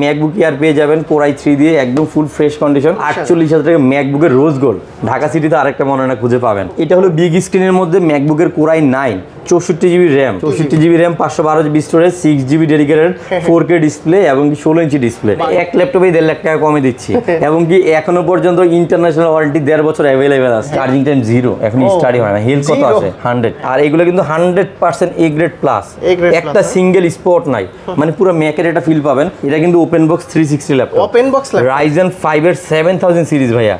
MacBook air পেয়ে যাবেন core i3 দিয়ে একদম ফুল ফ্রেশ কন্ডিশন 48,000 টাকা ম্যাকবুকের রোজ গোল্ড ঢাকা সিটিতে আরেকটা মনে না খুঁজে পাবেন। এটা হলো বিগ স্ক্রিনের মধ্যে ম্যাকবুকের core i9 64GB RAM 64GB RAM 512GB storage 6GB dedicated 4K display এবং 16 ইঞ্চি ডিসপ্লে এক ল্যাপটপে 1.5 লাখ টাকা কমে দিচ্ছি এবং কি এখনো পর্যন্ত ইন্টারন্যাশনাল ওয়ারেন্টি 1.5 বছর অ্যাভেলেবেল আছে। চার্জিং টাইম 0 এখন স্টাডি হয় না। হেলথ কত আছে 100 আর এগুলো কিন্তু 100% এ গ্রেড প্লাস একটা সিঙ্গেল স্পট নাই মানে পুরো ম্যাকের এটা ফিল পাবেন। এটা কিন্তু open box 360 laptop open box Ryzen 5 এর 7000 সিরিজ ভাইয়া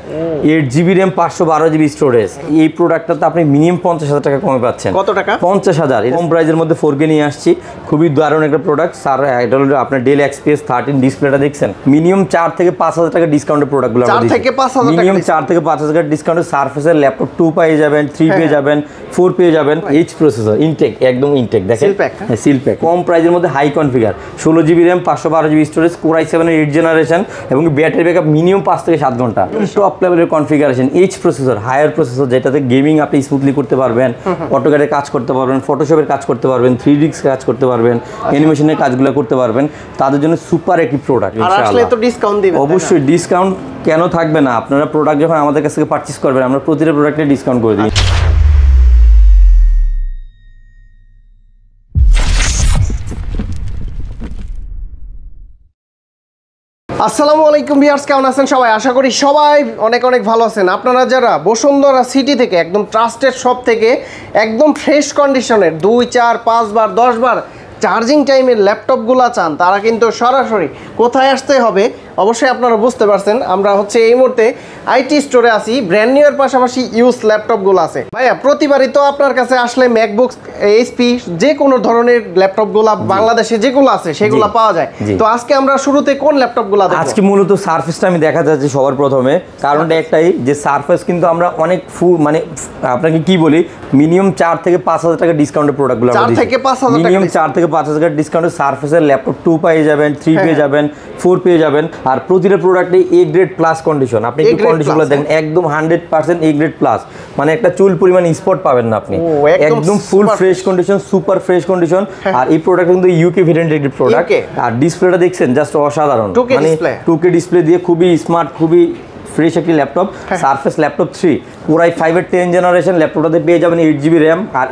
8GB র্যাম 512GB স্টোরেজ। এই প্রোডাক্টটাতে আপনি মিনিমাম 50,000 টাকা কমে পাচ্ছেন। কত টাকা? 50,000 এরকম প্রাইজের মধ্যে 4K নিয়ে আসছি। খুবই দারুণ একটা প্রোডাক্ট স্যার। এটা হলো আপনার ডেল XPS 13 ডিসপ্লেটা দেখছেন মিনিমাম 4 থেকে 5,000 টাকা ডিসকাউন্টের প্রোডাক্টগুলো আমরা দিচ্ছি। 4 থেকে 5,000 টাকা মিনিমাম 4 থেকে 5,000 টাকা ডিসকাউন্টে সারফেসের ল্যাপটপ 2 পেয়ে যাবেন, 3 পেয়ে যাবেন, 4 পেয়ে যাবেন। এইচ প্রসেসর ইনটেক একদম ইনটেক দেখেন সিল প্যাক কম প্রাইজের মধ্যে high configure 16GB RAM 512GB storage core i7 এর 8 জেনারেশন এবং ব্যাটারি ব্যাকআপ মিনিমাম 5 থেকে 7 ঘন্টা। টপ লেভেলের configuration H processor higher processor যেটাতে গেমিং আপনি স্মুথলি করতে পারবেন, অটোক্যাডে কাজ করতে পারবেন, ফটোশপের কাজ করতে পারবেন, 3D কাজ করতে পারবেন, অ্যানিমেশনের কাজগুলো করতে পারবেন। তাদের জন্য সুপার একটি প্রোডাক্ট। আর আসলে তো ডিসকাউন্ট দিবেন। অবশ্যই ডিসকাউন্ট কেন থাকবে না? আপনারা প্রোডাক্ট যখন আমাদের কাছ থেকে পারচেজ করবেন আমরা প্রতিটা প্রোডাক্টে ডিসকাউন্ট করে দিই। আসসালামু আলাইকুম ভিউয়ার্স, কেমন আছেন সবাই? আশা করি সবাই অনেক অনেক ভালো আছেন। আপনারা যারা বসুন্ধরা সিটি থেকে একদম ট্রাস্টেড শপ থেকে একদম ফ্রেশ কন্ডিশনের 2, 4, 5 বার 10 বার চার্জিং টাইমের ল্যাপটপগুলো চান তারা কিন্তু সরাসরি কোথায় আসতে হবে অবশ্যই আপনারা বুঝতে পারছেন। আমরা হচ্ছে এই মুহূর্তে আইটি স্টোরে আছি। ব্র্যান্ড নিউ এর পাশাপাশি ইউজ ল্যাপটপগুলো আছে। ভাইয়া প্রতিবারই তো আপনার কাছে আসলে ম্যাকবুক, এইচপি যে কোনো ধরনের ল্যাপটপগুলো বাংলাদেশে যেগুলো আছে সেগুলো পাওয়া যায়। তো আজকে আমরা শুরুতে কোন ল্যাপটপগুলো দেখব? আজকে মূলত সারফেসটা আমি দেখা যাচ্ছে সবার প্রথমে। কারণটা একটাই যে সারফেস কিন্তু আমরা অনেক মানে আপনাকে কি বলি মিনিমাম 4 থেকে 5,000 টাকা ডিসকাউন্টের প্রোডাক্টগুলো আমরা দিচ্ছি। 4 থেকে 5,000 টাকা মিনিমাম 4 থেকে 5,000 টাকা ডিসকাউন্টে সারফেসের ল্যাপটপ 2 পেয়ে যাবেন, 3 পেয়ে যাবেন, 4 পেয়ে যাবেন। আর প্রতিটা প্রোডাক্টে এ গ্রেড প্লাস কন্ডিশন। আপনি একটু কন্ডিশনগুলো দেখেন একদম 100% এ গ্রেড প্লাস মানে একটা চুল পরিমাণ স্পট পাবেন না আপনি। একদম full fresh condition, super fresh condition. আর এই প্রোডাক্ট কিন্তু ইউকে ভেরিয়েন্টের একটি প্রোডাক্ট। আর ডিসপ্লেটা দেখছেন জাস্ট অসাধারণ মানে 2K ডিসপ্লে দিয়ে খুবই স্মার্ট, খুবই ফ্রেশ একটি laptop. Surface laptop 3 core i5 এর 10 জেনারেশন ল্যাপটপটাতে পেয়ে যাবেন 8GB র্যাম আর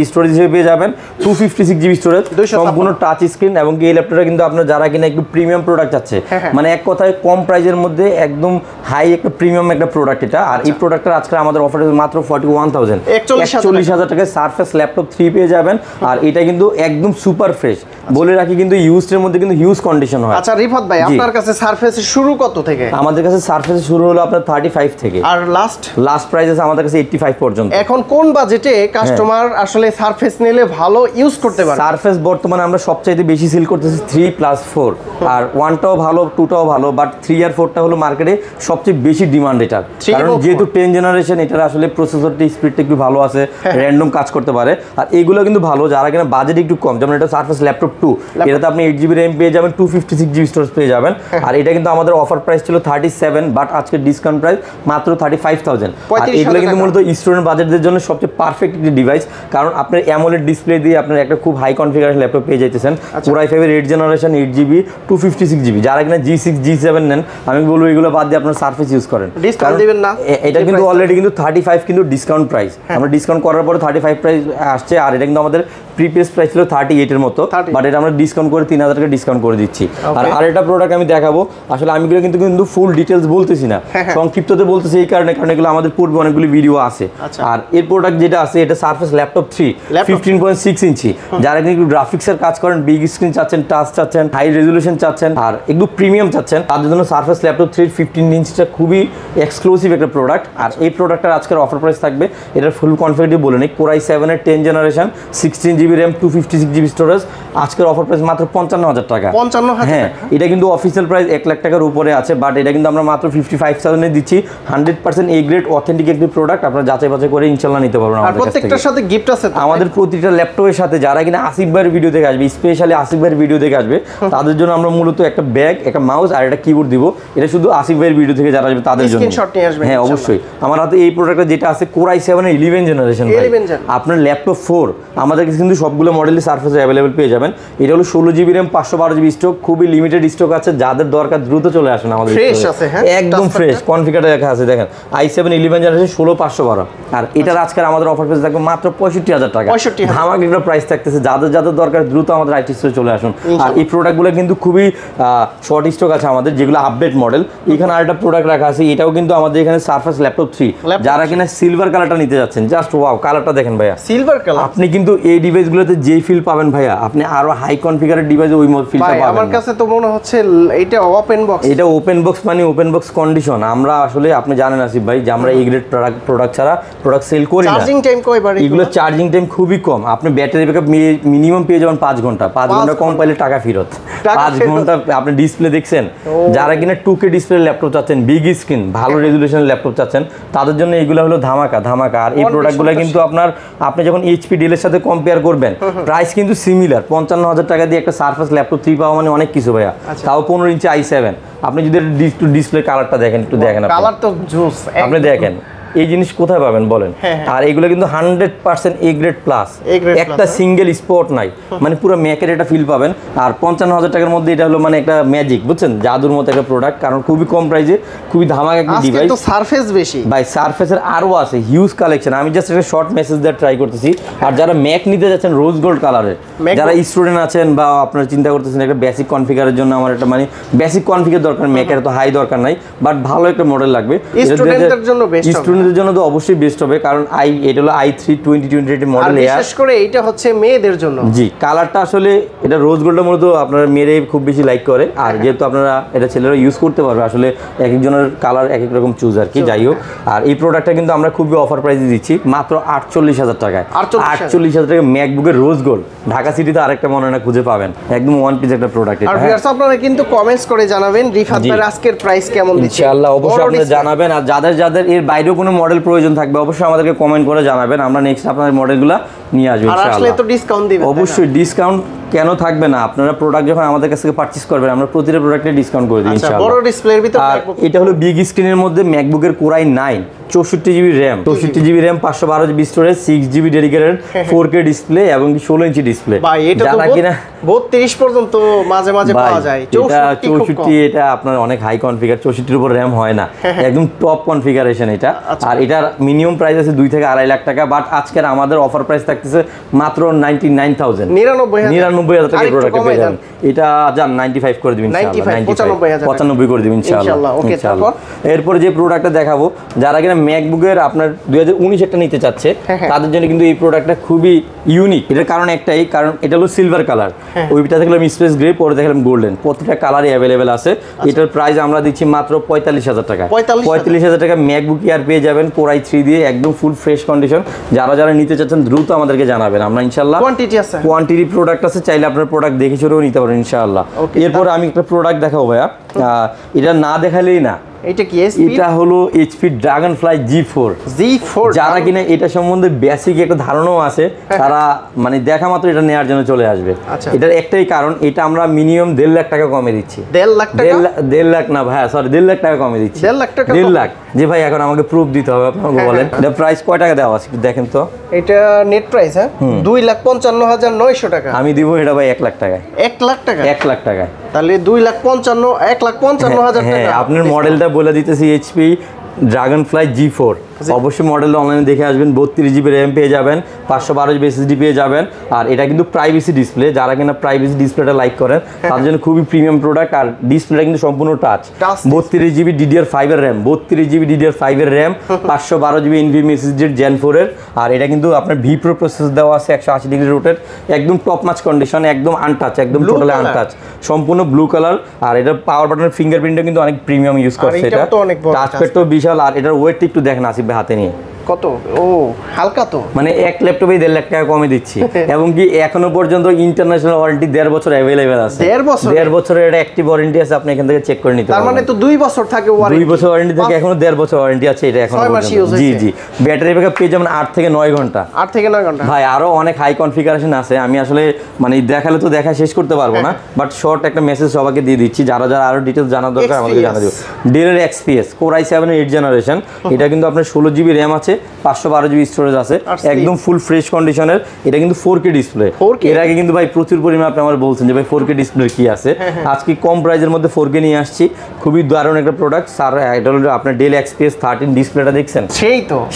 স্টোরেজ হিসেবে পেয়ে যাবেন 256GB স্টোরেজ, সম্পূর্ণ টাচ স্ক্রিন। এবং এই ল্যাপটপটা কিন্তু আপনার যারা কিনা একটু প্রিমিয়াম প্রোডাক্ট আছে মানে এক কথায় কম প্রাইজের মধ্যে একদম হাই একটা প্রিমিয়াম একটা প্রোডাক্ট এটা। আর এই প্রোডাক্টটা আজকে আমাদের অফারে মাত্র 41,000 টাকায় সারফেস ল্যাপটপ 3 পেয়ে যাবেন। আর এটা কিন্তু একদম সুপার ফ্রেশ বলে রাখি, কিন্তু ইউজের মধ্যে কিন্তু হিউজ কন্ডিশন হয়। আচ্ছা রিফাত ভাই, আপনার কাছে সারফেসের শুরু কত থেকে? আমাদের কাছে সারফেসের শুরু হলো আপনার 35 থেকে আর লাস্ট প্রাইস আছে আমাদের কাছে 85 পর্যন্ত। এখন কোন বাজেটে কাস্টমার আসলে সারফেস নিলে ভালো ইউজ করতে পারে? সারফেস বর্তমানে আমরা সবচাইতে বেশি সেল করতেছি 3+4 আর 1টাও ভালো 2টাও ভালো, বাট 3 আর 4টা হলো মার্কেটে সবচেয়ে বেশি ডিমান্ড এটার। কারণ যেহেতু 10 জেনারেশন এটার আসলে প্রসেসরটি স্পিডটা একটু ভালো আছে, র্যান্ডম কাজ করতে পারে। আর এগুলো কিন্তু ভালো যারা কিনা বাজেট একটু কম, যেমন এটা সারফেস ল্যাপটপ 2 এটাতে আপনি 8GB র্যাম পেয়ে যাবেন, 256GB স্টোরেজ পেয়ে যাবেন। আর এটা কিন্তু আমাদের অফার প্রাইস ছিল 37, বাট আজকে ডিসকাউন্ট প্রাইস মাত্র 35,000। আর এগুলো কিন্তু মূলত স্টুডেন্ট বাজেটদের জন্য সবচেয়ে পারফেক্ট একটি ডিভাইস। কারণ আপনার অ্যামোলেড ডিসপ্লে দিয়ে আপনার একটা খুব হাই কনফিগারেশন ল্যাপটপ পেয়ে যাইতেছেন। কোর i5 এর 8 জেনারেশন 8GB 256GB। যারা কিনা G6 G7 নেন আমি বলবো এগুলো বাদ দিয়ে আপনার সারফেস ইউজ করেন। ডিসকাউন্ট দিবেন না? এটা কিন্তু অলরেডি কিন্তু 35 কিন্তু ডিসকাউন্ট প্রাইস। আমরা ডিসকাউন্ট করার পরে 35 প্রাইস আসছে। আর এটা কিন্তু আমাদের প্রিভিয়াস প্রাইস ছিল 38 এর মতো, বাট এটা আমরা ডিসকাউন্ট করে 3,000 টাকা ডিসকাউন্ট করে দিচ্ছি। আর আরেকটা প্রোডাক্ট আমি দেখাবো, আসলে আমি এগুলো কিন্তু ফুল ডিটেইলস বলতেছি না, সংক্ষিপ্ততে বলতেছি এই কারণে কারণ এগুলো আমাদের পূর্বে অনেকগুলো ভিডিও আছে। আর এর প্রোডাক্ট যেটা আছে এটা সারফেস ল্যাপটপ 3 15.6 ইঞ্চি। যারা কিন্তু গ্রাফিক্সের কাজ করেন, বিগ স্ক্রিন চাচ্ছেন, টাচ চাচ্ছেন, হাই রেজলিউশন চাচ্ছেন আর একটু প্রিমিয়াম চাচ্ছেন, তাদের জন্য সারফেস ল্যাপটপ 3 15 ইঞ্চিটা খুবই এক্সক্লুসিভ একটা প্রোডাক্ট। আর এই প্রোডাক্টের আজকের অফার প্রাইস থাকবে, এটার ফুল কনফিগারেটিভ বলে নেই, কোর i7 এর 10 generation 16GB RAM 256GB storage. আজকের অফার প্রাইস মাত্র 55,000 টাকা। 55,000? হ্যাঁ, এটা কিন্তু অফিসিয়াল প্রাইস 1 লাখ টাকার উপরে আছে, বাট এটা কিন্তু আমরা মাত্র 55,000 এ দিচ্ছি। 100% এ গ্রেড অথেন্টিক একটি প্রোডাক্ট, আপনারা যাচাই বাছাই করে ইনশাআল্লাহ নিতে পারবেন আমাদের কাছ থেকে। আর প্রত্যেকটার সাথে গিফট আছে আমাদের প্রতিটা ল্যাপটপের সাথে। যারা কিনা আসিফ ভাইয়ের ভিডিও দেখে আসবে, স্পেশালি আসিফ ভাইয়ের ভিডিও দেখে আসবে, তাদের জন্য আমরা মূলত একটা ব্যাগ, একটা মাউস আর একটা কিবোর্ড দিব। এটা শুধু আসিফ ভাইয়ের ভিডিও থেকে যারা আসবে তাদের জন্য। স্ক্রিনশট নিয়ে আসবেন। হ্যাঁ অবশ্যই। আমার হাতে এই প্রোডাক্টটা যেটা আছে কোর i7 এর 11 জেনারেশন। আপনার ল্যাপটপ 4 আমাদের কাছে কিন্তু কিন্তু সবগুলো মডেলই সারফেসে অ্যাভেলেবেল পেয়ে যাবেন। এটা হলো 16 জিবি র্যাম 512 জিবি স্টক, খুবই লিমিটেড স্টক আছে, যাদের দরকার দ্রুত চলে আসেন আমাদের ফ্রেশ আছে। হ্যাঁ একদম ফ্রেশ কনফিগারে লেখা আছে দেখেন i7 11 জেনারেশন 16512। আর এটার আজকের আমাদের অফার প্রাইস থাকবে মাত্র 65000 টাকা। ধামাকা একটা প্রাইস থাকতেছে, যাদের যাদের দরকার দ্রুত আমাদের আইটি স্টোরে চলে আসুন। আর এই প্রোডাক্টগুলো কিন্তু খুবই শর্ট স্টক আছে আমাদের, যেগুলো আপডেট মডেল। এখানে আরেকটা প্রোডাক্ট রাখা আছে, এটাও কিন্তু আমাদের এখানে সারফেস ল্যাপটপ 3, যারা কিনা সিলভার কালারটা নিতে যাচ্ছেন, জাস্ট ওয়াও কালারটা দেখেন ভাইয়া, সিলভার কালার। আপনি কিন্তু এই ডিভাইসগুলোতে যে ফিল পাবেন ভাইয়া, আপনি আরো হাই কনফিগারের ডিভাইসে ওই ফিলটা পাবেন। আমার কাছে তো মনে হচ্ছে এটা ওপেন বক্স। এটা ওপেন বক্স মানে ওপেন বক্স কন্ডিশন। আমরা আসলে আপনি জানেন আসিফ ভাই যে আমরা এই গ্রেড প্রোডাক্ট ছাড়া প্রোডাক্ট সেল করি না। চার্জিং টাইম কয়বার? এগুলো চার্জিং টাইম খুবই কম, আপনি ব্যাটারি ব্যাকআপ মিনিমাম পেয়ে যাবেন 5 ঘন্টা। 5 ঘন্টা কম পাইলে টাকা ফেরত। 5 ঘন্টা আপনি ডিসপ্লে দেখছেন, যারা কিনা 2K ডিসপ্লে ল্যাপটপ চাচ্ছেন, বিগ স্ক্রিন, ভালো রেজুলেশনের ল্যাপটপ চাচ্ছেন, তাদের জন্য এগুলো হলো ধামাকা। আর এই প্রোডাক্টগুলো কিন্তু আপনি যখন HP ডেল এর সাথে কম্পেয়ার করবেন, প্রাইস কিন্তু সিমিলার। 55000 টাকা দিয়ে একটা সারফেস ল্যাপটপ 3 পাওয়া মানে অনেক কিছু ভাইয়া। তাও 15 ইঞ্চি i7। আপনি যদি ডিসপ্লে কালারটা দেখেন, একটু দেখেন, কালার তো জোস। আপনি দেখেন এই জিনিস কোথায় পাবেন বলেন? আর এগুলো কিন্তু 100% A গ্রেড প্লাস, একটা সিঙ্গেল স্পট নাই, মানে পুরো ম্যাকের একটা ফিল পাবেন। আর 55000 টাকার মধ্যে এটা হলো মানে একটা ম্যাজিক, বুঝছেন, জাদুর মতো একটা প্রোডাক্ট, কারণ খুবই কম প্রাইসে, খুবই ধামাকা একটা ডিভাইস। আজকে তো সারফেস বেশি ভাই, সারফেসের আরো আছে হিউজ কালেকশন। আমি জাস্ট একটা শর্ট মেসেজ দিয়ে ট্রাই করতেছি। আর যারা ম্যাক নিতে যাচ্ছেন রোজ গোল্ড কালারের, যারা স্টুডেন্ট আছেন বা আপনারা চিন্তা করতেছেন একটা বেসিক কনফিগারের জন্য, আমার একটা মানে বেসিক কনফিগার দরকার, ম্যাকের তো হাই দরকার নাই, বাট ভালো একটা মডেল লাগবে স্টুডেন্টদের জন্য। বেস্ট স্টুডেন্টদের জন্য তো অবশ্যই বেস্ট হবে, কারণ এটা হলো i3 2028 মডেল। বিশেষ করে এটা হচ্ছে মেয়েদের জন্য। জি, কালারটা আসলে এটা রোজ গোল্ডের মূলত আপনারা মেয়েরাই খুব বেশি লাইক করে। আর যেহেতু আপনারা এটা ছেলেরা ইউজ করতে পারবে, আসলে এক একজনের কালার এক এক রকম চুজ আর কি, যাই হোক। আর এই প্রোডাক্টটা কিন্তু আমরা খুবই অফার প্রাইসে দিচ্ছি মাত্র 48000 টাকায়। 48000 টাকা ম্যাকবুকের রোজ গোল্ড। ঢাকা সিটিতে আরেকটা মনে হয় না খুঁজে পাবেন, একদম ওয়ান পিস একটা প্রোডাক্ট। আর ভিউয়ার্স আপনারা কিন্তু কমেন্টস করে জানাবেন রিফাত ভাই আজকের প্রাইস কেমন দিচ্ছে, ইনশাআল্লাহ অবশ্যই আপনারা জানাবেন। আর যাদের যাদের এর বাইরেও কোনো মডেল প্রয়োজন থাকবে, অবশ্যই আমাদেরকে কমেন্ট করে জানাবেন, আমরা নেক্সট আপনাদের মডেলগুলো নিয়ে আসবো ইনশাআল্লাহ। আসলে তো ডিসকাউন্ট দিবেন। অবশ্যই ডিসকাউন্ট কেন থাকবে না? আপনারা প্রোডাক্ট যখন আমাদের কাছ থেকে পারচেজ করবেন, আমরা প্রতিটা প্রোডাক্টে ডিসকাউন্ট করে দিই ইনশাআল্লাহ। বড় ডিসপ্লের ভিতর এটা হলো বিগ স্ক্রিনের মধ্যে ম্যাকবুকের Core i9 64 GB RAM, 64 GB RAM, 512 GB storage, 6 GB dedicated 4K display এবং 16 ইঞ্চি ডিসপ্লে। ভাই এটা তো 32 পর্যন্ত মাঝে মাঝে পাওয়া যায়। 64 এটা আপনার অনেক হাই কনফিগার, 64 এর উপর র্যাম হয় না, একদম টপ কনফিগারেশন এটা। আর এটার মিনিমাম প্রাইস আছে 2 থেকে 2.5 লাখ টাকা, বাট আজকের আমাদের অফার প্রাইস থাকতেছে মাত্র 99000 99000 টাকা প্রোডাক্ট পেয়ে যাবেন। এটা যান 95 করে দিবেন ইনশাআল্লাহ, 95 করে দিবেন ইনশাআল্লাহ। ইনশাআল্লাহ এরপর যে প্রোডাক্টটা দেখাবো, যারা কিনা ম্যাকবুকের আপনার 2019 একটা নিতে চাচ্ছে, তাদের জন্য কিন্তু এই প্রোডাক্টটা খুবই ইউনিক। এটার কারণ একটাই, কারণ এটা হলো সিলভার কালার, ওইটা দেখলাম স্পেস গ্রে, পরে দেখলাম গোল্ডেন, প্রত্যেকটা কালারই অ্যাভেলেবেল আছে। এটার প্রাইস আমরা দিচ্ছি মাত্র 45000 টাকা। 45000 টাকা ম্যাকবুক এয়ার পেয়ে যাবেন Core i3 দিয়ে, একদম ফুল ফ্রেশ কন্ডিশন। যারা যারা নিতে চাচ্ছেন দ্রুত আমাদেরকে জানাবেন, আমরা ইনশাআল্লাহ কোয়ান্টিটি প্রোডাক্ট আছে, চাইলে আপনার প্রোডাক্ট দেখে চলেও নিতে পারেন ইনশাআল্লাহ। এরপর আমি একটা প্রোডাক্ট দেখাবো ভাইয়া, এটা না দেখালেই না। এটা কি? এটা হলো HP Dragonfly G4। যারা কিনা এটা সম্বন্ধে বেসিক একটা ধারণাও আছে, তারা মানে দেখা মাত্র এটা নেওয়ার জন্য চলে আসবে। এটার একটাই কারণ, এটা আমরা মিনিমাম 1.5 লাখ টাকা কমে দিচ্ছি। 1.5 লাখ টাকা? 1.5 লাখ না ভাই, সরি 1.5 লাখ টাকা কমে দিচ্ছি। 1.5 লাখ টাকা? 1.5 লাখ। যে ভাই এখন আমাকে প্রুফ দিতে হবে, আপনাকে বলেন এটা প্রাইস কয় টাকা দেওয়া আছে দেখেন তো। এটা নেট প্রাইস 2,55,900 টাকা। আমি দিব এটা ভাই 1 লাখ টাকায়। 1 লাখ টাকা? 1 লাখ টাকায়। তাহলে 1,55,000 টাকা। আপনার মডেলটা বলে দিতেছি, HP Dragonfly G4। অবশ্যই মডেলটা অনলাইনে দেখে আসবেন। 32 জিবি র্যাম পেয়ে যাবেন, 512 জিবি SSD পেয়ে যাবেন। আর এটা কিন্তু প্রাইভেসি ডিসপ্লে, যারা কিনা প্রাইভেসি ডিসপ্লেটা লাইক করেন তাদের জন্য খুবই প্রিমিয়াম প্রোডাক্ট। আর ডিসপ্লেটা কিন্তু সম্পূর্ণ টাচ। 32 জিবি DDR5 এর র্যাম, 32 জিবি DDR5 এর RAM, 512 GB NVMe SSD Gen 4 এর। আর এটা কিন্তু আপনার V Pro প্রসেসর দেওয়া আছে, 180 ডিগ্রি রোটেট, একদম টপ নাচ কন্ডিশন, একদম আনটাচ, একদম টোটালি আনটাচ, সম্পূর্ণ ব্লু কালার। আর এটা পাওয়ার বাটনের ফিঙ্গারপ্রিন্টও কিন্তু অনেক প্রিমিয়াম ইউজ করছে এটা, টাচপ্যাডটাও বিশাল। আর এটার ওয়েটটা একটু দেখেন আসিফ ভাই হাতে নিয়ে, কত? ও হালকা তো, মানে এক ল্যাপটপে 1.5 লাখ টাকা কমে দিচ্ছি। এবং কি এখনো পর্যন্ত ইন্টারন্যাশনাল ওয়ারেন্টি 1.5 বছর অ্যাভেলেবেল আছে। 1.5 বছরের একটা অ্যাক্টিভ ওয়ারেন্টি আছে, আপনি এখান থেকে চেক করে নিতে পারবেন। তার মানে তো 2 বছর থাকে ওয়ারেন্টি। 2 বছর ওয়ারেন্টি থাকে, এখনো 1.5 বছর ওয়ারেন্টি আছে এটা এখনো পর্যন্ত। জি জি, ব্যাটারি ব্যাকআপ পেয়ে যাবেন 8 থেকে 9 ঘন্টা। 8 থেকে 9 ঘন্টা ভাই, আরো অনেক হাই কনফিগারেশন আছে, আমি আসলে মানে দেখালে তো দেখা শেষ করতে পারবো না, বাট শর্ট একটা মেসেজ সবাইকে দিয়ে দিচ্ছি, যারা যারা আরো ডিটেইলস জানার দরকার আমাদেরকে জানা দিও। Dell এর XPS Core i7 8 জেনারেশন, এটা কিন্তু আপনার 16 জিবি র্যাম আছে, 512 জিবি স্টোরেজ আছে, একদম ফুল ফ্রেশ কন্ডিশনের। এটা কিন্তু 4K ডিসপ্লে। এর আগে কিন্তু ভাই প্রচুর পরিমাণে আপনি আমার বলছেন যে ভাই 4K ডিসপ্লে কি আছে, আজকে কম প্রাইসের মধ্যে 4K নিয়ে আসছি। খুবই দারুণ একটা প্রোডাক্ট স্যার। এটা হলো আপনার ডেল XPS 13 ডিসপ্লেটা দেখছেন,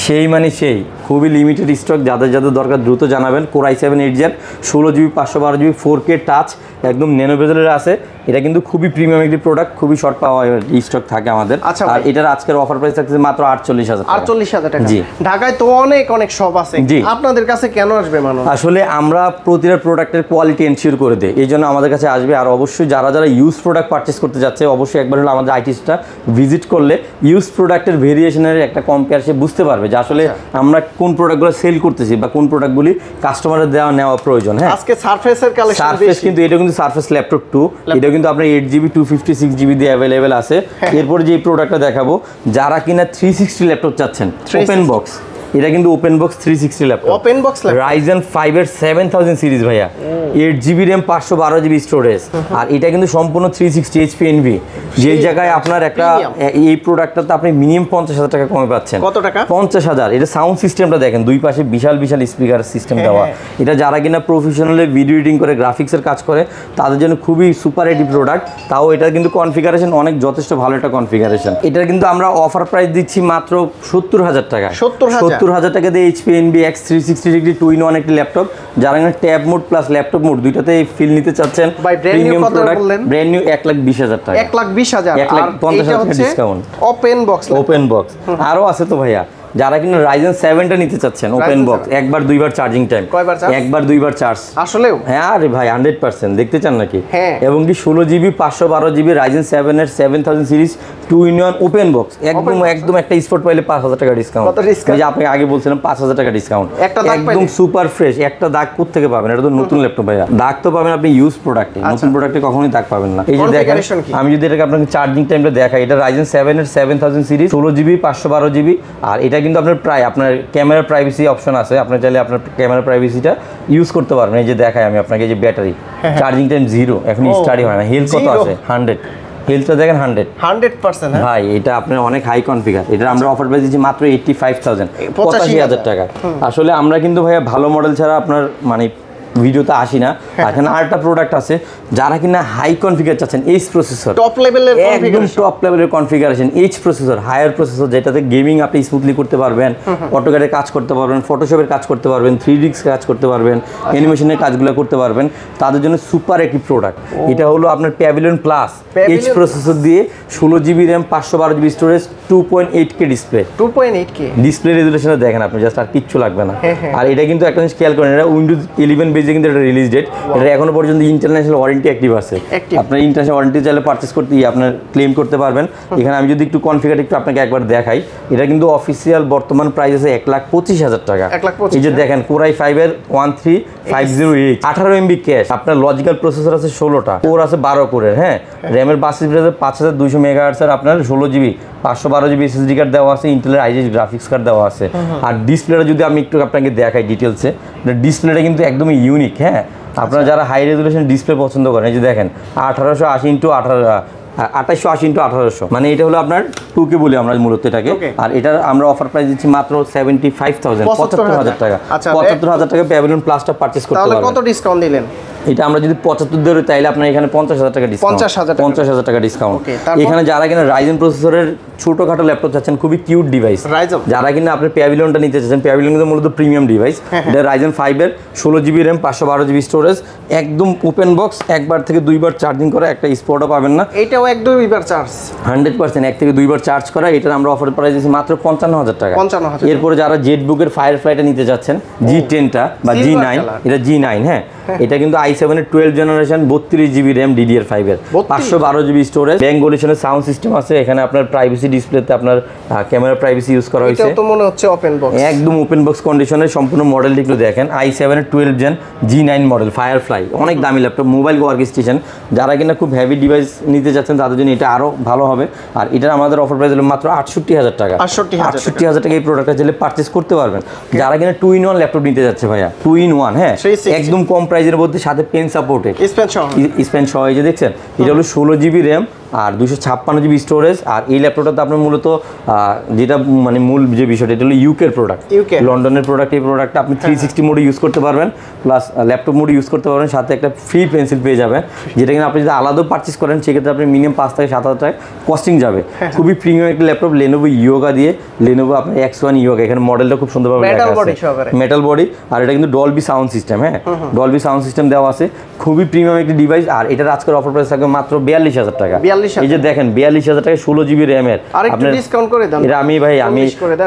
সেই মানে সেই খুবই লিমিটেড স্টক। যাদের যাদের দরকার দ্রুত জানাবেন। Core i7 8 16 GB 512 GB 4K touch, একদম ন্যানো বেজেলের আছে। এটা কিন্তু খুবই প্রিমিয়াম একটি প্রোডাক্ট, খুবই শর্ট পাওয়া স্টক থাকে আমাদের। আর এটার আজকের অফার প্রাইস থাকছে মাত্র 48,000 টাকা। জি, ঢাকায় তো অনেক অনেক শপ আছে, আপনাদের কাছে কেন আসবে মানুষ? আসলে আমরা প্রতিটা প্রোডাক্টের কোয়ালিটি এনশিওর করে দেই, এই জন্য আমাদের কাছে আসবে। আর অবশ্যই যারা যারা ইউজ প্রোডাক্ট পারচেস করতে যাচ্ছে, অবশ্যই একবার হলো আমাদের আইটিসটা ভিজিট করলে ইউজ প্রোডাক্টের ভেরিয়েশনের একটা কম্পেয়ার সে বুঝতে পারবে যে আসলে আমরা কোন প্রোডাক্টগুলো সেল করতেছি বা কোন প্রোডাক্টগুলি কাস্টমারের নেওয়া প্রয়োজন। হ্যাঁ, আজকে সারফেসের কালেকশন, সারফেস কিন্তু এটা কিন্তু সারফেস ল্যাপটপ 2, এটা কিন্তু আপনার 8GB 256GB দিয়ে অ্যাভেলেবেল আছে। এরপর যে প্রোডাক্টটা দেখাবো, যারা কিনা 360 ল্যাপটপ চাচ্ছেন, ওপেন বক্স, এটা কিন্তু open box 360 laptop, open box Ryzen 5 এর 7000 সিরিজ ভাইয়া, 8GB RAM 512GB স্টোরেজ। আর এটা কিন্তু সম্পূর্ণ 360 HP NV, যেই জায়গায় আপনার একটা এই প্রোডাক্টটাতে আপনি মিনিমাম 50,000 টাকা কমে পাচ্ছেন। কত টাকা? 50,000। এটা সাউন্ড সিস্টেমটা দেখেন, দুই পাশে বিশাল বিশাল স্পিকার সিস্টেম দেওয়া। এটা যারা কিনা প্রফেশনালি ভিডিও এডিটিং করে, গ্রাফিক্সের কাজ করে, তাদের জন্য খুবই সুপার এডি প্রোডাক্ট। তাও এটা কিন্তু কনফিগারেশন অনেক যথেষ্ট ভালো একটা কনফিগারেশন। এটা কিন্তু আমরা অফার প্রাইস দিচ্ছি মাত্র 70,000 টাকা। 70,000 টাকা দিয়ে HP NV X360 degree 2-in-1 একটি ল্যাপটপ। যারা কিনা tab mode plus laptop mode দুইটাতে ফিল নিতে চাচ্ছেন, প্রিমিয়াম প্রোডাক্ট, ব্র্যান্ড নিউ 1,20,000 টাকা। 1,20,000, 1,50,000 টাকা discount. Open box, open box আরো আছে তো ভাইয়া। যারা কিনা Ryzen 7টা নিতে চাচ্ছেন, ওপেন বক্স, একবার দুইবার চার্জিং টাইম, একবার দুইবার চার্জ। আসলেও হ্যাঁ আরে ভাই 100% দেখতে চান নাকি? হ্যাঁ। এবং কি 16GB 512GB Ryzen 7 এর 7000 সিরিজ 2-in-1 ওপেন বক্স, একদম একটা স্পট পাইলে 5,000 টাকা ডিসকাউন্ট। এই যে আপনি আগে বলছিলেন 5,000 টাকা ডিসকাউন্ট, একদম সুপার ফ্রেশ। একটা দাগ কোথা থেকে পাবেন? এটা তো নতুন ল্যাপটপ ভাইয়া, দাগ তো পাবেন আপনি ইউজ প্রোডাক্টে, নতুন প্রোডাক্টে কখনোই দাগ পাবেন না। এই যে দেখেন, আমি যদি এটাকে আপনাকে চার্জিং টাইমটা দেখাই, এটা Ryzen 7 এর 7000 সিরিজ 16GB 512GB। আর এটা কিন্তু আপনার প্রায় আপনার ক্যামেরা প্রাইভেসি অপশন আছে, আপনি চাইলে আপনার ক্যামেরা প্রাইভেসিটা ইউজ করতে পারবেন। এই যে দেখাই আমি আপনাকে, যে ব্যাটারি চার্জিং টাইম 0, এখন স্টাডি হয় না। হেলথ কত আছে? 100। হেলথটা দেখেন 100%। ভাই এটা আপনার অনেক হাই কনফিগার। এটা আমরা অফার প্রাইস দিচ্ছি মাত্র 85,000, 85,000 টাকা। আসলে আমরা কিন্তু ভাইয়া ভালো মডেল ছাড়া আপনার মানে ভিডিওতে আসি না। এখানে আরেকটা প্রোডাক্ট আছে, যারা কিনা হাই কনফিগার চাচ্ছেন, এইচ প্রসেসর, টপ লেভেলের একদম টপ লেভেলের configuration, H processor, higher processor, যেটাতে গেমিং আপনি স্মুথলি করতে পারবেন, অটোক্যাডে কাজ করতে পারবেন, ফটোশপের কাজ করতে পারবেন, 3D কাজ করতে পারবেন, অ্যানিমেশনের কাজগুলো করতে পারবেন, তাদের জন্য সুপার একটি প্রোডাক্ট। এটা হলো আপনার প্যাভিলিয়ন প্লাস এইচ প্রসেসর দিয়ে 16GB RAM 512GB storage 2.8K display. 2.8K display রেজুলেশনে দেখেন আপনি, জাস্ট আর কিচ্ছু লাগবে না। আর এটা কিন্তু একটা জিনিস খেয়াল করেন, এটা উইন্ডোজ 11 বেজে কিন্তু এটা রিলিজ ডেট। এটা এখনো পর্যন্ত ইন্টারন্যাশনাল ওয়ারেন্টি অ্যাক্টিভ আছে। আপনার ইন্টারন্যাশনাল ওয়ারেন্টি চাইলে পারচেস করতে আপনার ক্লেম করতে পারবেন। এখানে আমি যদি একটু কনফিগার একটু আপনাকে একবার দেখাই, এটা কিন্তু অফিসিয়াল বর্তমান প্রাইস আছে 1,25,000 টাকা। এই যে দেখেন, Core i5 এর 13508, 18MB ক্যাশ, আপনার লজিক্যাল প্রসেসর আছে 16টা, কোর আছে 12 কোরের। হ্যাঁ, র্যামের বাস স্পিড আছে 5200 MHz এর, আপনার 16GB 512GB SSD কার্ড দেওয়া আছে, ইন্টেলের i7 গ্রাফিক্স কার্ড দেওয়া আছে। আর ডিসপ্লেটা যদি আমি একটু আপনাকে দেখাই ডিটেলসে, ডিসপ্লেটা কিন্তু একদমই ইউনিক। হ্যাঁ, আপনারা যারা হাই রেজুলেশন ডিসপ্লে পছন্দ করেন, এই যে দেখেন 2880x1800, মানে এটা হলো আপনার 2K বলি আমরা মূলত এটাকে। আর এটার আমরা অফার প্রাইস দিচ্ছি মাত্র 75,000, 75,000 টাকা। 75,000 টাকা প্যাভিলিয়ন প্লাসটা পারচেস করতে পারবেন। কত ডিসকাউন্ট দিলেন? এটা আমরা যদি 75 ধরে, তাইলে আপনার এখানে 50,000 টাকা ডিসকাউন্ট, 50,000 টাকা ডিসকাউন্ট। এখানে যারা কিনা Ryzen প্রসেসরের ছোটখাটো ল্যাপটপ চাচ্ছেন, খুবই কিউট ডিভাইস, যারা কিনা আপনার প্যাভিলিয়নটা নিতে চাচ্ছেন, প্যাভিলিয়ন কিন্তু মূলত প্রিমিয়াম ডিভাইস। এটা Ryzen 5 এর 16GB RAM 512GB স্টোরেজ, একদম ওপেন বক্স, একবার থেকে দুইবার চার্জিং করা, একটা স্পটও পাবেন না। এটাও 1-2বার চার্জ, 100% 1 থেকে 2বার চার্জ করা। এটার আমরা অফার প্রাইস দিচ্ছি মাত্র 55,000 টাকা। এরপরে যারা জেটবুকের ফায়ারফ্লাইটা নিতে যাচ্ছেন, G10টা বা G9, এটা G9। হ্যাঁ, এটা কিন্তু i7 এর 12 জেনারেশন, 32GB RAM DDR5 এর, 512GB স্টোরেজ, বেঙ্গলিশনের সাউন্ড সিস্টেম আছে। এখানে আপনার প্রাইভেসি ডিসপ্লেতে আপনার ক্যামেরা প্রাইভেসি ইউজ করা হয়েছে। এটা তো মনে হচ্ছে ওপেন বক্স, একদম ওপেন বক্স কন্ডিশনে। সম্পূর্ণ মডেলটি একটু দেখেন, i7 এর 12 জেন G9 মডেল ফায়ারফ্লাই, অনেক দামি ল্যাপটপ, মোবাইল ওয়ার্ক স্টেশন। যারা কিনা খুব হেভি ডিভাইস নিতে যাচ্ছেন, তাদের জন্য এটা আরো ভালো হবে। আর এটার আমাদের অফার প্রাইস হলো মাত্র 68,000 টাকা। 68,000 টাকা এই প্রোডাক্টটা চাইলে পারচেস করতে পারবেন। যারা কিনা 2-in-1 ল্যাপটপ নিতে যাচ্ছে ভাইয়া, 2-in-1, হ্যাঁ, একদম কম প্রাইসের মধ্যে, সাথে পেন সাপোর্টেড, স্পেন সহ। এই যে দেখছেন, এটা হলো 16GB RAM আর 256 জিবি স্টোরেজ। আর এই ল্যাপটপটাতে আপনার মূলত যেটা মানে মূল যে বিষয়টা, এটা হলো ইউকের প্রোডাক্ট, লন্ডনের প্রোডাক্ট। এই প্রোডাক্টটা আপনি 360 মোডে ইউজ করতে পারবেন, প্লাস ল্যাপটপ মোডে ইউজ করতে পারবেন, সাথে একটা ফ্রি পেন্সিল পেয়ে যাবেন, যেটা কিন্তু আপনি যদি আলাদাও পারচেস করেন সেক্ষেত্রে আপনি মিনিমাম 5 থেকে 7 হাজার টাকা কস্টিং যাবে। খুবই প্রিমিয়াম একটা ল্যাপটপ, লেনোভো ইয়োগা দিয়ে, লেনোভো আপনার X1 ইয়োগা, এখানে মডেলটা খুব সুন্দরভাবে মেটাল বডি। আর এটা কিন্তু ডলবি সাউন্ড সিস্টেম, হ্যাঁ ডলবি সাউন্ড সিস্টেম দেওয়া আছে, খুবই প্রিমিয়াম একটি ডিভাইস। আর এটার আজকের অফার প্রাইস থাকবে মাত্র 42,000 টাকা। এই যে দেখেন 42,000 টাকা 16 জিবি র্যামের। আপনার ডিসকাউন্ট করে দেন। এটা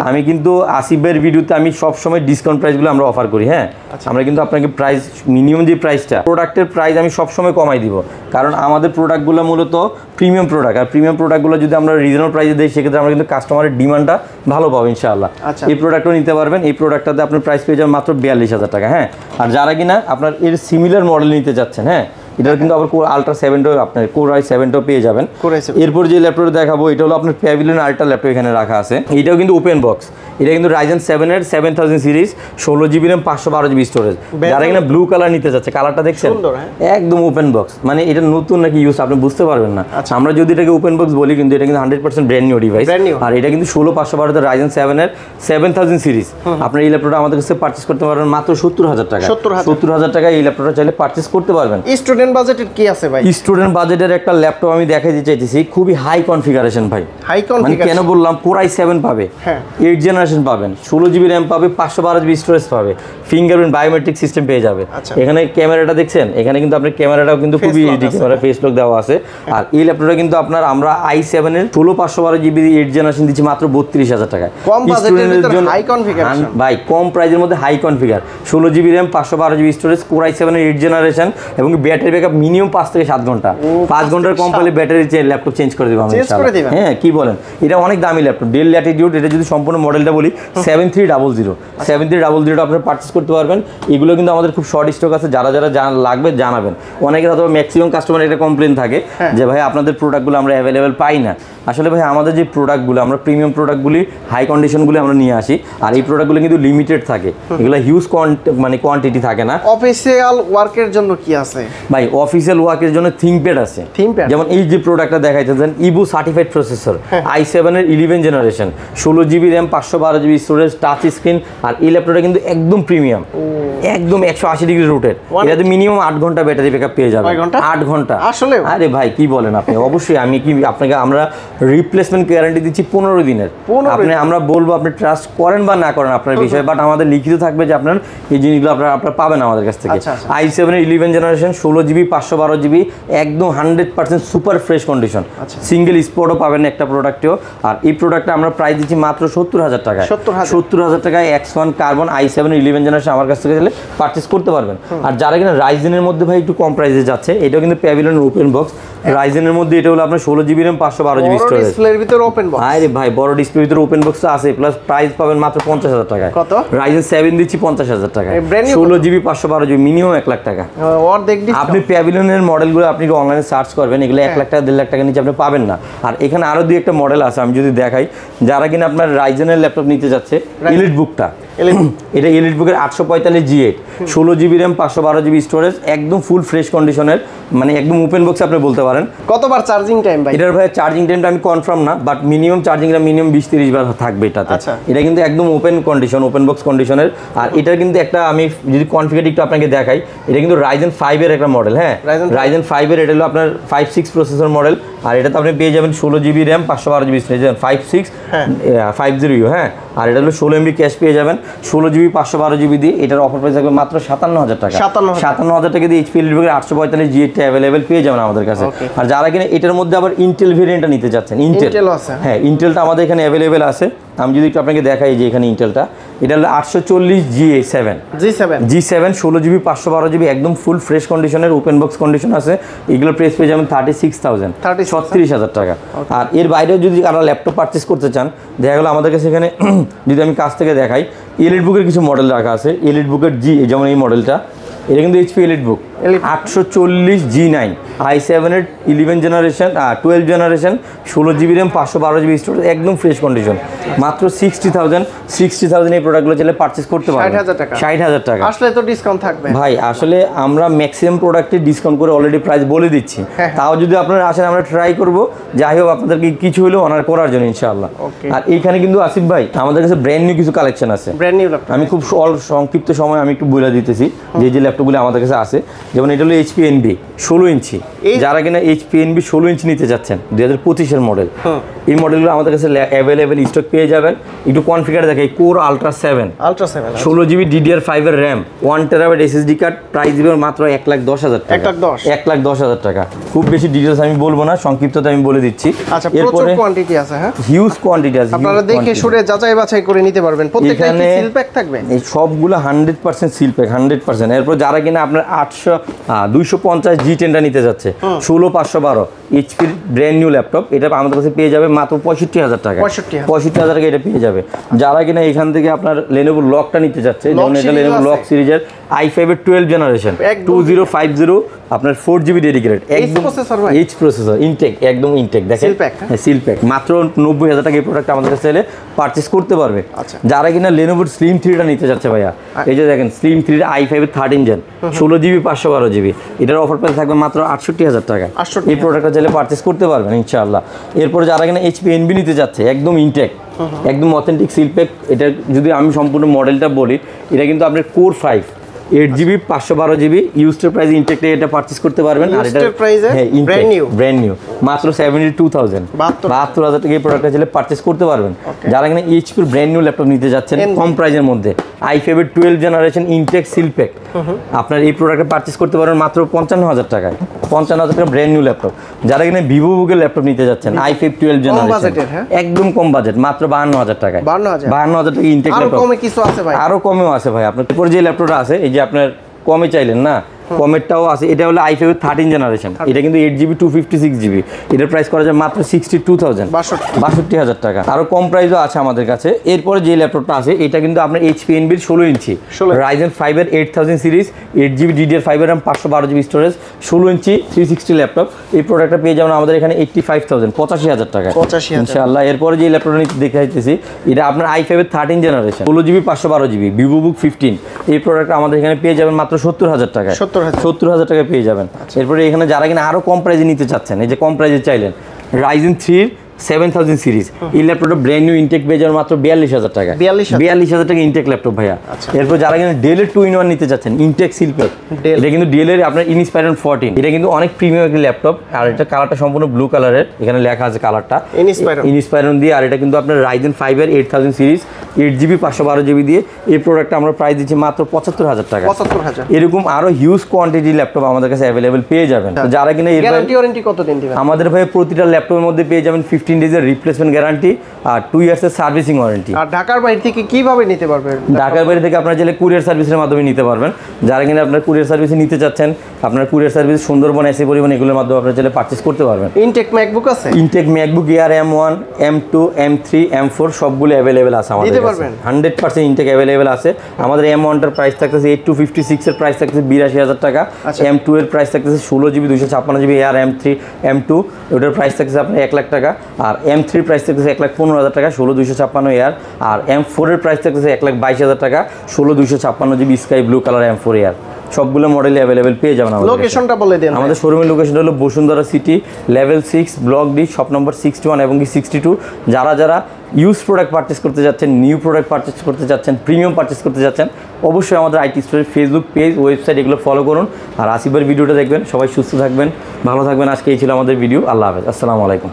আমি কিন্তু আসিফ ভাইয়ের ভিডিওতে আমি সব সময় ডিসকাউন্ট প্রাইসগুলো আমরা অফার করি, হ্যাঁ আমরা কিন্তু আপনাকে প্রাইস মিনিমাম যে প্রাইসটা প্রোডাক্টের প্রাইস আমি সব সময় কমাই দিব, কারণ আমাদের প্রোডাক্টগুলো মূলত প্রিমিয়াম প্রোডাক্ট। আর প্রিমিয়াম প্রোডাক্টগুলো যদি আমরা রিজনেবল প্রাইসে দিই সেক্ষেত্রে আমরা কিন্তু কাস্টমারের ডিমান্ডটা ভালো পাবো ইনশাআল্লাহ। এই প্রোডাক্টও নিতে পারবেন। এই প্রোডাক্টটাতে আপনার প্রাইস পেয়ে যাবেন মাত্র 42,000 টাকা, হ্যাঁ। আর যারা কিনা আপনার এর সিমিলার মডেল নিতে যাচ্ছেন, হ্যাঁ এটার কিন্তু আবার আলট্রা 7টাও আপনার কোর i7টাও পেয়ে যাবেন। এরপর যে ল্যাপটপটা দেখাবো এটা হলো আপনার প্যাভিলিয়ন আল্ট্রা ল্যাপটপ, এখানে রাখা আছে। এটাও কিন্তু ওপেন বক্স, এটা কিন্তু Ryzen 7 এর 7000 series, 16 GB RAM, 512 GB storage. যারা কিনা ব্লু কালার নিতে যাচ্ছে, কালারটা দেখছেন একদম ওপেন বক্স, মানে এটা নতুন নাকি ইউজ আপনি বুঝতে পারবেন না। আমরা যদি এটাকে ওপেন বক্স বলি, কিন্তু এটা কিন্তু 100% ব্র্যান্ড নিউ ডিভাইস। আর এটা কিন্তু 16512 Ryzen 7 এর 7000 সিরিজ। আপনি এই ল্যাপটপটা আমাদের কাছে পারচেজ করতে পারবেন মাত্র 70,000 টাকা। 70,000 টাকা এই ল্যাপটপটা চাইলে পারচেজ করতে পারবেন। স্টুডেন্ট বাজেটের কি আছে ভাই? স্টুডেন্ট বাজেটের একটা ল্যাপটপ আমি দেখাই দিতে চাইতেছি, খুবই হাই কনফিগারেশন ভাই। হাই কনফিগারেশন কেন বললাম, কোর i7 পাবে, 8 জেনারেশন পাবেন, 16 জিবি র্যাম পাবে, 512 জিবি স্টোরেজ পাবে, ফিঙ্গারপ্রিন্ট বায়োমেট্রিক সিস্টেম পেয়ে যাবে। এখানে ক্যামেরাটা দেখছেন, এখানে কিন্তু আপনার ক্যামেরাটাও কিন্তু খুবই এইচডি ক্যামেরা, ফেস লক দেওয়া আছে। আর এই ল্যাপটপটা কিন্তু আপনার আমরা i7 এর 16512 জিবি 8 জেনারেশন দিচ্ছি মাত্র 32,000 টাকা। কম বাজেটের ভিতরে হাই কনফিগারেশন ভাই, কম প্রাইসের মধ্যে high configure, 16 GB RAM, 512 GB storage, core i7 এর 8 জেনারেশন, এবং ব্যাটারি ব্যাকআপ মিনিমাম 5 থেকে 7 ঘন্টা। 5 ঘন্টার কম পেলে ব্যাটারি ল্যাপটপ চেঞ্জ করে দেবো আমি ইনশাআল্লাহ। হ্যাঁ কি বলেন, এটা অনেক দামি ল্যাপটপ, ডেল ল্যাটিটিউড। এটা যদি সম্পূর্ণ মডেলটা বলি 7300 আপনারা পারচেজ করতে পারবেন। এগুলো কিন্তু আমাদের খুব শর্ট স্টক আছে, যারা লাগবে জানাবেন। অনেকের হয়তো ম্যাক্সিমাম কাস্টমার একটা কমপ্লেন থাকে যে ভাই আপনাদের প্রোডাক্টগুলো আমরা অ্যাভেলেবেল পাই না। আসলে ভাই আমাদের যে প্রোডাক্টগুলো, আমরা প্রিমিয়াম প্রোডাক্টগুলি, হাই কন্ডিশনগুলি আমরা নিয়ে আসি। আর এই প্রোডাক্টগুলো কিন্তু লিমিটেড থাকে, এগুলো হিউজ মানে কোয়ান্টিটি থাকে না। অফিসিয়াল ওয়ার্কের জন্য কি আছে ভাই? অফিসিয়াল ওয়ার্কের জন্য থিংকপ্যাড আছে। যেমন এই যে প্রোডাক্টটা দেখাইতেছেন, ইবু সার্টিফাইড প্রসেসর, i7 এর 11 generation, 16 GB RAM, 512 GB storage, touch screen. আর এই ল্যাপটপটা কিন্তু একদম প্রিমিয়াম, একদম 180 ডিগ্রি রোটেট। এটাতে মিনিমাম 8 ঘন্টা ব্যাটারি ব্যাকআপ পেয়ে যাবেন। 8 ঘন্টা আসলে? আরে ভাই কি বলেন আপনি? অবশ্যই আমি কি আপনাকে আমরা রিপ্লেসমেন্ট গ্যারান্টি দিচ্ছি 15 দিনের। আপনি আমরা বলবো আপনি ট্রাস্ট করেন বা না করেন আপনার বিষয়, বাট আমাদের লিখিত থাকবে যে আপনার এই জিনিসগুলো আপনারা পাবেন আমাদের কাছ থেকে। i7 এর 11 জেনারেশন, 16 জিবি, 512 জিবি, একদম 100% সুপার ফ্রেশ কন্ডিশন, সিঙ্গেল স্পটও পাবেন একটা প্রোডাক্টেও। আর এই প্রোডাক্টটা আমরা প্রাইস দিচ্ছি মাত্র 70,000 টাকায়। 70,000 টাকায় X1 কার্বন i7 11 জেনারেশন আমার কাছ থেকে পারচেজ করতে পারবেন। আর যারা কিনা রাইজেনের মধ্যে ভাই একটু কম প্রাইসে যাচ্ছে, এটাও কিন্তু প্যাভিলিয়ন ওপেন বক্স। রাইজেনের মধ্যে এটা হলো আপনার 16 জিবি র্যাম, 512 জিবি স্টোরেজ, ডিসপ্লের ভিতরে ওপেন বক্স। আরে ভাই বড় ডিসপ্লের ভিতরে ওপেন বক্স আছে, প্লাস প্রাইস পাবেন মাত্র 50,000 টাকায়। কত? Ryzen 7 দিচ্ছি 50,000 টাকায়, 16 জিবি 512 জিবি, মিনিমাম 1 লাখ টাকা। আপনি প্যাভিলিয়নের মডেলগুলো আপনি অনলাইনে সার্চ করবেন, এগুলো 1 লাখ টাকা 1.5 লাখ টাকা নিচে আপনি পাবেন না। আর এখানে আরো দুই একটা মডেল আছে, আমি যদি দেখাই, যারা কিনা আপনার রাইজেনের ল্যাপটপ নিতে যাচ্ছে, এলিট বুকটা, এটা এলিট বুকের 845 G8, 16 GB RAM, 512 GB storage, একদম ফুল ফ্রেশ কন্ডিশনের, মানে একদম ওপেন বক্স আপনি বলতে পারেন। কতবার চার্জিং টাইম ভাই? এটার ভাই চার্জিং টাইমটা আমি কনফার্ম না, বাট মিনিমাম চার্জিংটা মিনিমাম 20-30 বার থাকবে এটাতে। এটা কিন্তু একদম ওপেন কন্ডিশন, ওপেন বক্স কন্ডিশনের। আর এটার কিন্তু একটা আমি যদি কনফিগার একটু আপনাকে দেখাই, এটা কিন্তু Ryzen 5 এর একটা মডেল, হ্যাঁ Ryzen 5 এর, এটা হলো আপনার 5.6 প্রসেসর মডেল। আর এটাতে আপনি পেয়ে যাবেন 16 জিবি র্যাম, 512 জিবি স্টোরেজ, 5.650, হ্যাঁ। আর এটা হলো 16 MB ক্যাশ পেয়ে যাবেন, 16 জিবি 512 জিবি দিয়ে। এটার অফার প্রাইস থাকবে মাত্র 57,000 টাকা। 57,000 টাকা দিয়ে HP এলিটবুকের 845 G8 অ্যাভেলেবেল পেয়ে যাবেন আমাদের কাছে। আর যারা কিনা এটার মধ্যে আবার ইন্টেল ভেরিয়েন্টটা নিতে যাচ্ছেন, ইন্টেল, হ্যাঁ ইন্টেলটা আমাদের এখানে অ্যাভেলেবেল আছে। আমি যদি একটু আপনাকে দেখাই যে এখানে ইন্টেলটা, এটা হলো 840 G7, 16 জিবি 512 জিবি, একদম ফুল ফ্রেশ কন্ডিশনের, ওপেন বক্স কন্ডিশন আছে। এগুলো প্রাইস পেয়ে যাবেন 36,000, 36,000 টাকা। আর এর বাইরেও যদি কারো ল্যাপটপ পারচেস করতে চান, দেখা গেলো আমাদের কাছে এখানে যদি আমি কাছ থেকে দেখাই, এলিট বুকের কিছু মডেল রাখা আছে। এলিট বুকের যেমন এই মডেলটা, এটা কিন্তু HP এলিট বুক, 840 G9 i7 এর 11 generation 12 generation 16 GB RAM 512 GB storage, একদম ফ্রেশ কন্ডিশন। মাত্র 60,000 এই প্রোডাক্টগুলো চাইলে পারচেজ করতে পারবেন। 60,000 টাকা আসলে তো ডিসকাউন্ট থাকবে ভাই। আসলে আমরা ম্যাক্সিমাম প্রোডাক্টে ডিসকাউন্ট করে অলরেডি প্রাইস বলে দিচ্ছি, তাও যদি আপনারা আসেন আমরা ট্রাই করব যাই হোক আপনাদেরকে কিছু হলেও অনার করার জন্য ইনশাআল্লাহ। আর এইখানে কিন্তু আসিফ ভাই আমাদের কাছে ব্র্যান্ড নিউ কিছু কালেকশন আছে। ব্র্যান্ড নিউ ল্যাপটপ আমি খুব সংক্ষিপ্ত সময় আমি একটু বলে দিতেছি যে ল্যাপটপগুলো আমাদের কাছে আছে। যেমন এটা হলো HP NB 16 ইঞ্চি, যারা কিনা HP NB 16 ইঞ্চি নিতে যাচ্ছেন 2025 এর মডেল, এই মডেলগুলো আমাদের কাছে অ্যাভেলেবেল স্টক পেয়ে যাবেন। একটু কনফিগার দেখে কোর আলট্রা 7 16 GB DDR5 এর RAM 1 TB SSD card, price দিবেন মাত্র 1,10,000 টাকা। 1,10,000 টাকা। খুব বেশি ডিটেইলস আমি বলবো না, সংক্ষিপ্ততে আমি বলে দিচ্ছি। আচ্ছা, প্রচুর কোয়ান্টিটি আছে, হ্যাঁ হিউজ কোয়ান্টিটি আছে, আপনারা দেখে শুনে যাচাই বাছাই করে নিতে পারবেন। প্রত্যেকটা কি সিল প্যাক থাকবে? এই সবগুলো 100% সিল প্যাক, 100%। এরপর যারা কিনা আপনার 250 G10টা নিতে যাচ্ছে 16512 HP ব্র্যান্ড নিউ ল্যাপটপ, এটা আমাদের কাছে পেয়ে যাবে মাত্র 65,000 টাকা। 65,000 টাকা এটা পেয়ে যাবে। যারা কিনা এখান থেকে আপনার Lenovo লকটা নিতে যাচ্ছে, যেমন এটা Lenovo লক সিরিজের i5 এর 12 জেনারেশন 2050 আপনার 4 GB ডেডিকেটেড, একদম এইচ প্রসেসর, ইনটেক, একদম ইনটেক। দেখেন সিল প্যাক, মাত্র 90,000 টাকা এই প্রোডাক্ট আমাদের কাছে চাইলে পারচেজ করতে পারবে। যারা কিনা Lenovo Slim 3টা নিতে যাচ্ছে ভাইয়া, এই যে দেখেন Slim 3 i5 এর 13 জেন 16 GB 512 GB, এটার অফার প্রাইস থাকবে মাত্র 68,000 টাকা। এই প্রোডাক্টটা চাইলে পারচেজ করতে পারবেন ইনশাআল্লাহ। এরপর যারা কিনা HP NB নিতে যাচ্ছে, একদম ইনটেক, একদম অথেন্টিক সিল প্যাক। এটা যদি আমি সম্পূর্ণ মডেলটা বলি, এটা কিন্তু আপনার core 5 8GB 512 GB used price ইনটেকটা এটা পারচেজ করতে পারবেন। আর এটা ব্র্যান্ড নিউ মাত্র 72,000 72,000 টাকা এই প্রোডাক্টটা চাইলে পারচেজ করতে পারবেন। যারা কিনা HP ব্র্যান্ড নিউ ল্যাপটপ নিতে যাচ্ছেন কম প্রাইসের মধ্যে, i5 এর 12 জেনারেশন ইনটেক সিল প্যাক, আপনার এই প্রোডাক্টটা পারচেজ করতে পারবেন মাত্র 55,000 টাকায়। 55,000 টাকা ব্র্যান্ড নিউ ল্যাপটপ। যারা কিনা ভিভো বুকের ল্যাপটপ নিতে যাচ্ছেন i5 12 জেনারেশন, একদম কম বাজেট, মাত্র 52,000 টাকায়। 52,000 টাকা ইনটেক ল্যাপটপ। আরো কমেও আছে ভাই। আপনার উপর যে ল্যাপটপটা আছে, এই যে আপনার কমে চাইলেন না, কমেরটাও আছে। এটা হলো i5 এর 13 জেনারেশন, এটা কিন্তু 8GB 256GB, এটার প্রাইস করা যায় মাত্র 62,000 62,000 টাকা। আরো কম প্রাইসও আছে আমাদের কাছে। এরপরে যে ল্যাপটপটা আছে, এটা কিন্তু আপনার HP NB 16 ইঞ্চি Ryzen 5 এর 8000 সিরিজ 8GB DDR5 এর RAM 512GB স্টোরেজ 16 ইঞ্চি 360 ল্যাপটপ। এই প্রোডাক্টটা পেয়ে যাবেন আমাদের এখানে 85,000 85,000 টাকা ইনশাআল্লাহ। এরপরে যে ল্যাপটপটা নিতে দেখাইতেছি, এটা আপনার i5 এর 13 জেনারেশন 16GB 512GB VivoBook 15, এই প্রোডাক্টটা আমাদের এখানে পেয়ে যাবেন মাত্র 70,000 টাকা। 70,000 টাকা পেয়ে যাবেন। এরপরে এখানে যারা কিনা আরো কম প্রাইসে নিতে চাচ্ছেন, এই যে কম প্রাইসে চাইলেন Ryzen 3 7000 সিরিজ, এই ল্যাপটপটা ব্র্যান্ড নিউ ইনটেক পেয়ে যাবেন মাত্র 42,000 টাকা। 42,000 টাকা ইনটেক ল্যাপটপ ভাইয়া। এরপর যারা কিনা ডেলের 2-in-1 নিতে যাচ্ছেন ইনটেক সিল প্যাক, এটা কিন্তু ডেলের আপনার ইনস্পাইরন 14, এটা কিন্তু অনেক প্রিমিয়াম একটা ল্যাপটপ। আর এটা কালারটা সম্পূর্ণ ব্লু কালারের, এখানে লেখা আছে কালারটা ইনস্পাইরন দিয়ে। আর এটা কিন্তু আপনার Ryzen 5 এর 8000 সিরিজ 8GB 512GB দিয়ে এই প্রোডাক্টটা আমরা প্রাইস দিচ্ছি মাত্র 75,000 টাকা। এরকম আরো হিউজ কোয়ান্টিটি ল্যাপটপ আমাদের কাছে অ্যাভেলেবেল পেয়ে যাবেন। যারা কিনা গ্যারান্টি ওয়ারেন্টি কতদিন দিবেন? আমাদের ভাই প্রতিটা ল্যাপটপের মধ্যে পেয়ে যাবেন 15 ডেজের রিপ্লেসমেন্ট গ্যারান্টি আর 2 ইয়ার্সের সার্ভিসিং ওয়ারেন্টি। আর ঢাকার বাইরে থেকে কিভাবে নিতে পারবেন? ঢাকার বাইরে থেকে আপনারা চাইলে কুরিয়ার সার্ভিসের মাধ্যমে নিতে পারবেন। যারা কিনা আপনার কুরিয়ার সার্ভিসে নিতে চাচ্ছেন, আপনার কুরিয়ার সার্ভিস সুন্দরবন, এসি পরিবহন, এগুলোর মাধ্যমে আপনারা চাইলে পারচেজ করতে পারবেন। ইনটেক ম্যাকবুক আছে? Intact MacBook Air M1 M2 M3 M4 সবগুলো অ্যাভেলেবেল আছে আমাদের কাছে। 100% ইনটেক অ্যাভেলেবেল আছে। আমাদের M1টার প্রাইস থাকতেছে 8256 এর প্রাইস থাকতেছে 82,000 টাকা। M2 এর প্রাইস থাকতেছে 16GB 256GB air M3 M2, ওটার প্রাইস থাকতেছে আপনার 1 লাখ টাকা। আর M3 প্রাইস থাকতেছে 1,15,000 টাকা 16,256 এয়ার। আর M4 এর প্রাইস থাকতেছে 1,22,000 টাকা 16,256GB sky blue colour M4 air. সবগুলো মডেলে অ্যাভেলেবেল পেয়ে যাবেন। লোকেশনটা বলে দেন। আমাদের শোরুমের লোকেশনটা হলো Bashundhara city, level 6, block D, shop number 61 এবং 62। যারা ইউজ প্রোডাক্ট পারচেস করতে যাচ্ছেন, নিউ প্রোডাক্ট পারচেস করতে যাচ্ছেন, প্রিমিয়াম পারচেস করতে যাচ্ছেন, অবশ্যই আমাদের আইটি স্টোরের ফেসবুক পেজ, ওয়েবসাইট এগুলো ফলো করুন। আর আসিফের ভিডিওটা দেখবেন। সবাই সুস্থ থাকবেন, ভালো থাকবেন। আজকে এই ছিল আমাদের ভিডিও। আল্লাহ হাফেজ, আসসালামু আলাইকুম।